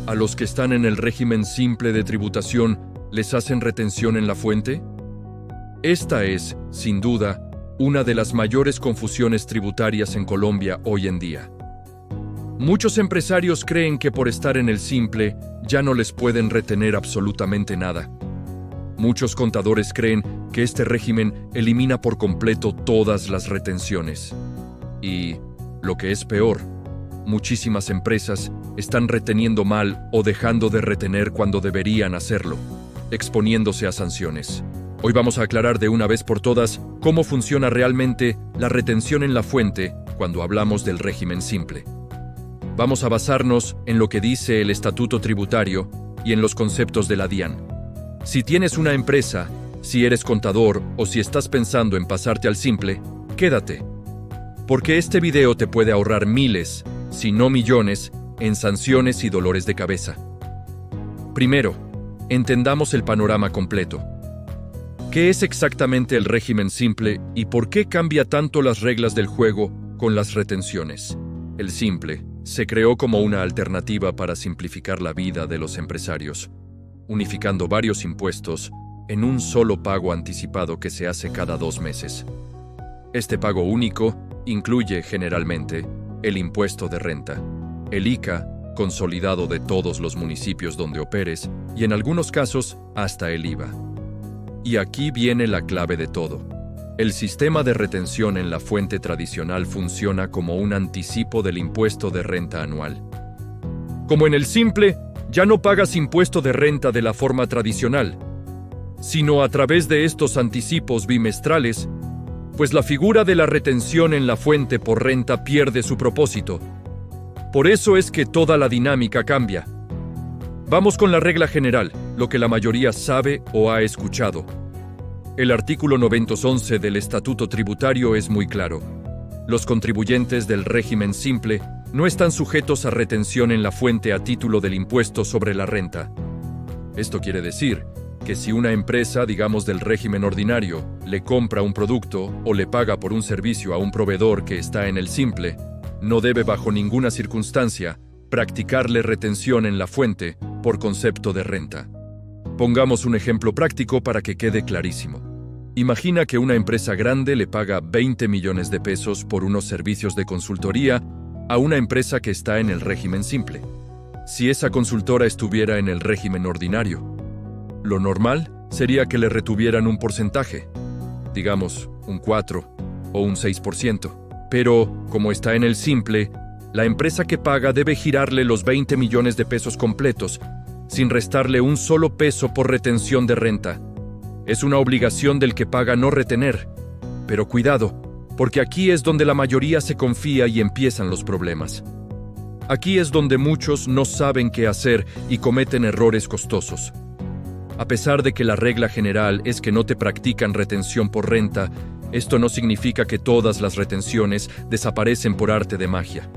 ¿A los que están en el régimen simple de tributación les hacen retención en la fuente? Esta es, sin duda, una de las mayores confusiones tributarias en Colombia hoy en día. Muchos empresarios creen que por estar en el simple ya no les pueden retener absolutamente nada. Muchos contadores creen que este régimen elimina por completo todas las retenciones. Y, lo que es peor, muchísimas empresas están reteniendo mal o dejando de retener cuando deberían hacerlo, exponiéndose a sanciones. Hoy vamos a aclarar de una vez por todas cómo funciona realmente la retención en la fuente cuando hablamos del régimen simple. Vamos a basarnos en lo que dice el Estatuto Tributario y en los conceptos de la DIAN. Si tienes una empresa, si eres contador o si estás pensando en pasarte al simple, quédate, porque este video te puede ahorrar miles, si no millones, en sanciones y dolores de cabeza. Primero, entendamos el panorama completo. ¿Qué es exactamente el régimen simple y por qué cambia tanto las reglas del juego con las retenciones? El simple se creó como una alternativa para simplificar la vida de los empresarios, unificando varios impuestos en un solo pago anticipado que se hace cada 2 meses. Este pago único incluye generalmente el impuesto de renta, el ICA, consolidado de todos los municipios donde operes, y en algunos casos hasta el IVA. Y aquí viene la clave de todo. El sistema de retención en la fuente tradicional funciona como un anticipo del impuesto de renta anual. Como en el simple, ya no pagas impuesto de renta de la forma tradicional, sino a través de estos anticipos bimestrales, pues la figura de la retención en la fuente por renta pierde su propósito. Por eso es que toda la dinámica cambia. Vamos con la regla general, lo que la mayoría sabe o ha escuchado. El artículo 911 del Estatuto Tributario es muy claro. Los contribuyentes del régimen simple no están sujetos a retención en la fuente a título del impuesto sobre la renta. Esto quiere decir que si una empresa, digamos del régimen ordinario, le compra un producto o le paga por un servicio a un proveedor que está en el simple, no debe bajo ninguna circunstancia practicarle retención en la fuente por concepto de renta. Pongamos un ejemplo práctico para que quede clarísimo. Imagina que una empresa grande le paga 20 millones de pesos por unos servicios de consultoría a una empresa que está en el régimen simple. Si esa consultora estuviera en el régimen ordinario, lo normal sería que le retuvieran un porcentaje, digamos un 4 o un 6%. Pero, como está en el simple, la empresa que paga debe girarle los 20 millones de pesos completos, sin restarle un solo peso por retención de renta. Es una obligación del que paga no retener. Pero cuidado, porque aquí es donde la mayoría se confía y empiezan los problemas. Aquí es donde muchos no saben qué hacer y cometen errores costosos. A pesar de que la regla general es que no te practican retención por renta, esto no significa que todas las retenciones desaparecen por arte de magia.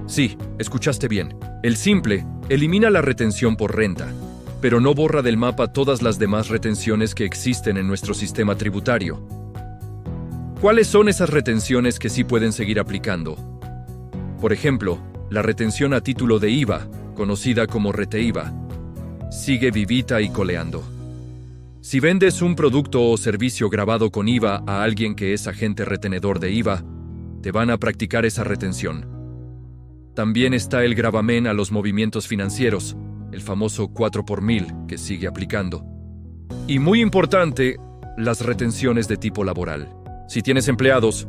Sí, escuchaste bien. El simple elimina la retención por renta, pero no borra del mapa todas las demás retenciones que existen en nuestro sistema tributario. ¿Cuáles son esas retenciones que sí pueden seguir aplicando? Por ejemplo, la retención a título de IVA, conocida como RETEIVA, sigue vivita y coleando. Si vendes un producto o servicio grabado con IVA a alguien que es agente retenedor de IVA, te van a practicar esa retención. También está el gravamen a los movimientos financieros, el famoso 4 por 1000, que sigue aplicando. Y muy importante, las retenciones de tipo laboral. Si tienes empleados,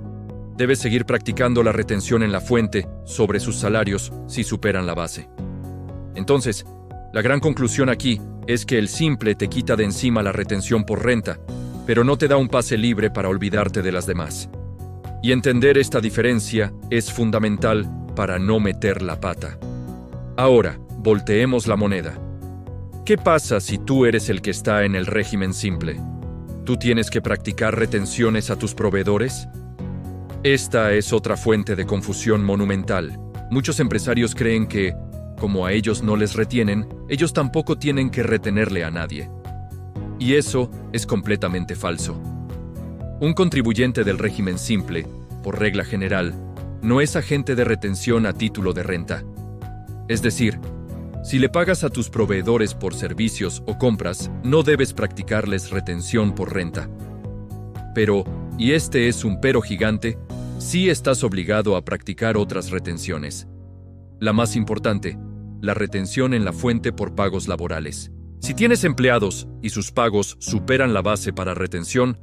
debes seguir practicando la retención en la fuente sobre sus salarios si superan la base. Entonces, la gran conclusión aquí es que el simple te quita de encima la retención por renta, pero no te da un pase libre para olvidarte de las demás. Y entender esta diferencia es fundamental para no meter la pata. Ahora, volteemos la moneda. ¿Qué pasa si tú eres el que está en el régimen simple? ¿Tú tienes que practicar retenciones a tus proveedores? Esta es otra fuente de confusión monumental. Muchos empresarios creen que, como a ellos no les retienen, ellos tampoco tienen que retenerle a nadie. Y eso es completamente falso. Un contribuyente del régimen simple, por regla general, no es agente de retención a título de renta. Es decir, Si le pagas a tus proveedores por servicios o compras, no debes practicarles retención por renta. Pero, y este es un pero gigante, sí estás obligado a practicar otras retenciones. La más importante, la retención en la fuente por pagos laborales. Si tienes empleados y sus pagos superan la base para retención,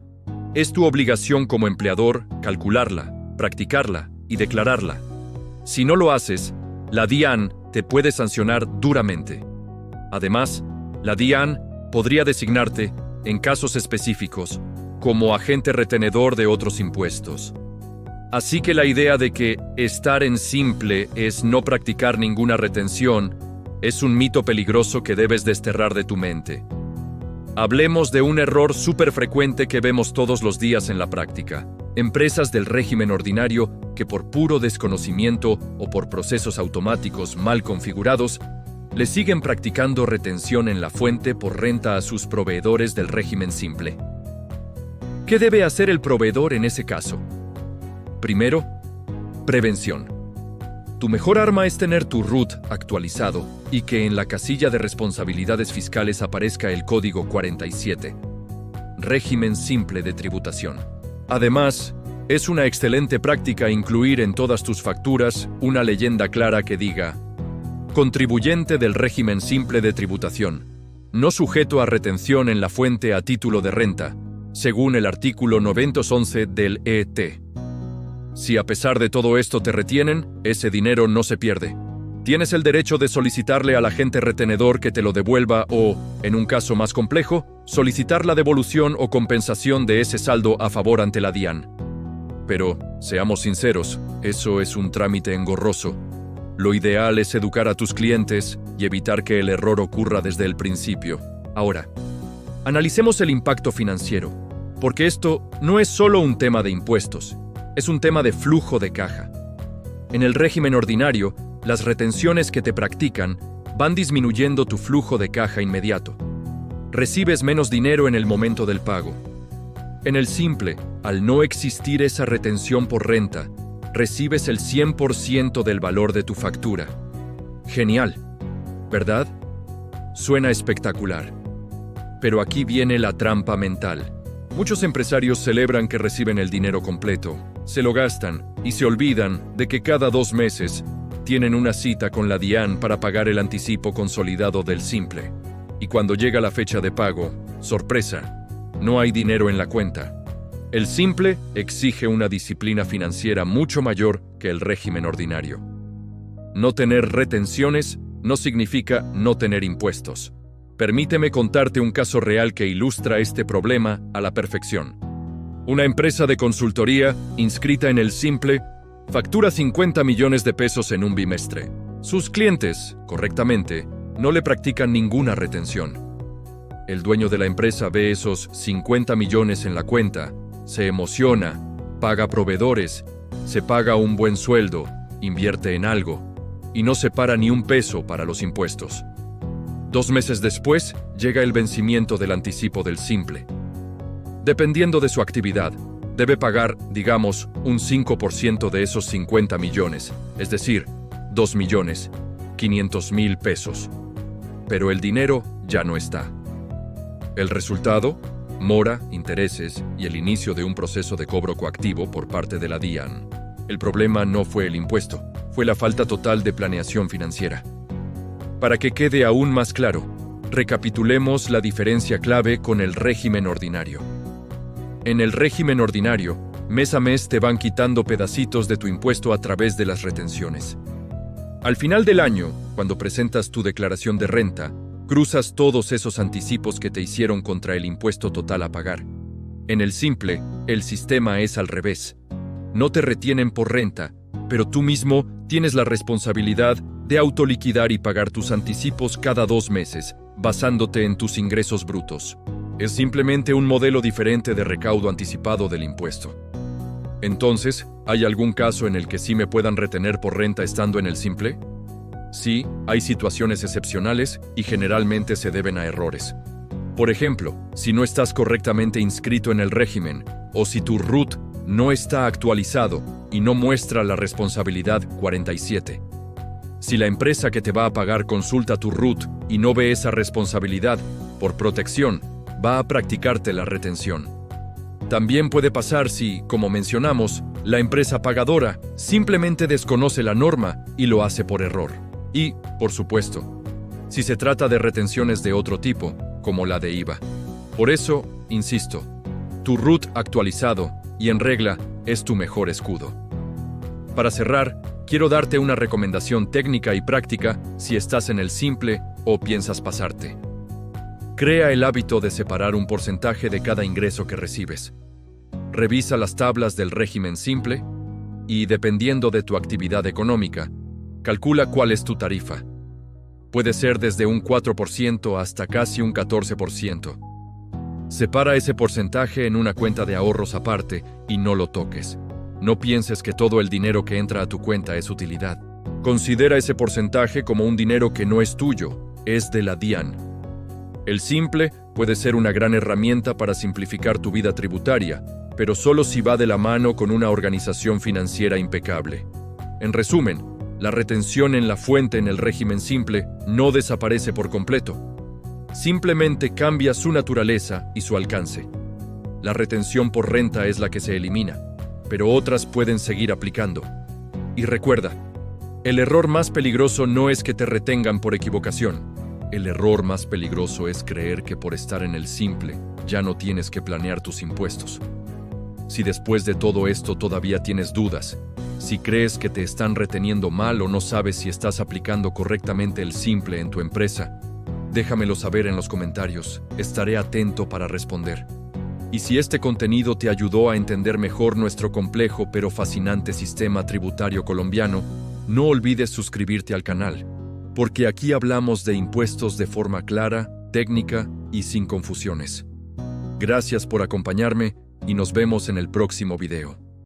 es tu obligación como empleador calcularla, practicarla y declararla. Si no lo haces, la DIAN te puede sancionar duramente. Además, la DIAN podría designarte, en casos específicos, como agente retenedor de otros impuestos. Así que la idea de que estar en simple es no practicar ninguna retención es un mito peligroso que debes desterrar de tu mente. Hablemos de un error súper frecuente que vemos todos los días en la práctica. Empresas del régimen ordinario que por puro desconocimiento o por procesos automáticos mal configurados, le siguen practicando retención en la fuente por renta a sus proveedores del régimen simple. ¿Qué debe hacer el proveedor en ese caso? Primero, prevención. Tu mejor arma es tener tu RUT actualizado y que en la casilla de responsabilidades fiscales aparezca el código 47, régimen simple de tributación. Además, es una excelente práctica incluir en todas tus facturas una leyenda clara que diga: contribuyente del régimen simple de tributación, no sujeto a retención en la fuente a título de renta, según el artículo 911 del ET. Si a pesar de todo esto te retienen, ese dinero no se pierde. Tienes el derecho de solicitarle al agente retenedor que te lo devuelva o, en un caso más complejo, solicitar la devolución o compensación de ese saldo a favor ante la DIAN. Pero, seamos sinceros, eso es un trámite engorroso. Lo ideal es educar a tus clientes y evitar que el error ocurra desde el principio. Ahora, analicemos el impacto financiero, porque esto no es solo un tema de impuestos, es un tema de flujo de caja. En el régimen ordinario, las retenciones que te practican van disminuyendo tu flujo de caja inmediato. Recibes menos dinero en el momento del pago. En el simple, al no existir esa retención por renta, recibes el 100% del valor de tu factura. Genial, ¿verdad? Suena espectacular. Pero aquí viene la trampa mental. Muchos empresarios celebran que reciben el dinero completo, se lo gastan y se olvidan de que cada 2 meses tienen una cita con la DIAN para pagar el anticipo consolidado del simple. Y cuando llega la fecha de pago, sorpresa, no hay dinero en la cuenta. El simple exige una disciplina financiera mucho mayor que el régimen ordinario. No tener retenciones no significa no tener impuestos. Permíteme contarte un caso real que ilustra este problema a la perfección. Una empresa de consultoría, inscrita en el simple, factura 50 millones de pesos en un bimestre. Sus clientes, correctamente, no le practican ninguna retención. El dueño de la empresa ve esos 50 millones en la cuenta, se emociona, paga proveedores, se paga un buen sueldo, invierte en algo, y no separa ni un peso para los impuestos. 2 meses después, llega el vencimiento del anticipo del simple. Dependiendo de su actividad, debe pagar, digamos, un 5% de esos 50 millones, es decir, 2.500.000 pesos. Pero el dinero ya no está. El resultado: mora, intereses y el inicio de un proceso de cobro coactivo por parte de la DIAN. El problema no fue el impuesto, fue la falta total de planeación financiera. Para que quede aún más claro, recapitulemos la diferencia clave con el régimen ordinario. En el régimen ordinario, mes a mes te van quitando pedacitos de tu impuesto a través de las retenciones. Al final del año, cuando presentas tu declaración de renta, cruzas todos esos anticipos que te hicieron contra el impuesto total a pagar. En el simple, el sistema es al revés. No te retienen por renta, pero tú mismo tienes la responsabilidad de autoliquidar y pagar tus anticipos cada 2 meses, basándote en tus ingresos brutos. Es simplemente un modelo diferente de recaudo anticipado del impuesto. Entonces, ¿hay algún caso en el que sí me puedan retener por renta estando en el simple? Sí, hay situaciones excepcionales y generalmente se deben a errores. Por ejemplo, si no estás correctamente inscrito en el régimen, o si tu RUT no está actualizado y no muestra la responsabilidad 47. Si la empresa que te va a pagar consulta tu RUT y no ve esa responsabilidad, por protección, va a practicarte la retención. También puede pasar si, como mencionamos, la empresa pagadora simplemente desconoce la norma y lo hace por error. Y, por supuesto, si se trata de retenciones de otro tipo, como la de IVA. Por eso, insisto, tu RUT actualizado y en regla es tu mejor escudo. Para cerrar, quiero darte una recomendación técnica y práctica si estás en el simple o piensas pasarte. Crea el hábito de separar un porcentaje de cada ingreso que recibes. Revisa las tablas del régimen simple y, dependiendo de tu actividad económica, calcula cuál es tu tarifa. Puede ser desde un 4% hasta casi un 14%. Separa ese porcentaje en una cuenta de ahorros aparte y no lo toques. No pienses que todo el dinero que entra a tu cuenta es utilidad. Considera ese porcentaje como un dinero que no es tuyo, es de la DIAN. El simple puede ser una gran herramienta para simplificar tu vida tributaria, pero solo si va de la mano con una organización financiera impecable. En resumen, la retención en la fuente en el régimen simple no desaparece por completo. Simplemente cambia su naturaleza y su alcance. La retención por renta es la que se elimina, pero otras pueden seguir aplicando. Y recuerda, el error más peligroso no es que te retengan por equivocación. El error más peligroso es creer que por estar en el simple ya no tienes que planear tus impuestos. Si después de todo esto todavía tienes dudas, si crees que te están reteniendo mal o no sabes si estás aplicando correctamente el simple en tu empresa, déjamelo saber en los comentarios, estaré atento para responder. Y si este contenido te ayudó a entender mejor nuestro complejo pero fascinante sistema tributario colombiano, no olvides suscribirte al canal, porque aquí hablamos de impuestos de forma clara, técnica y sin confusiones. Gracias por acompañarme y nos vemos en el próximo video.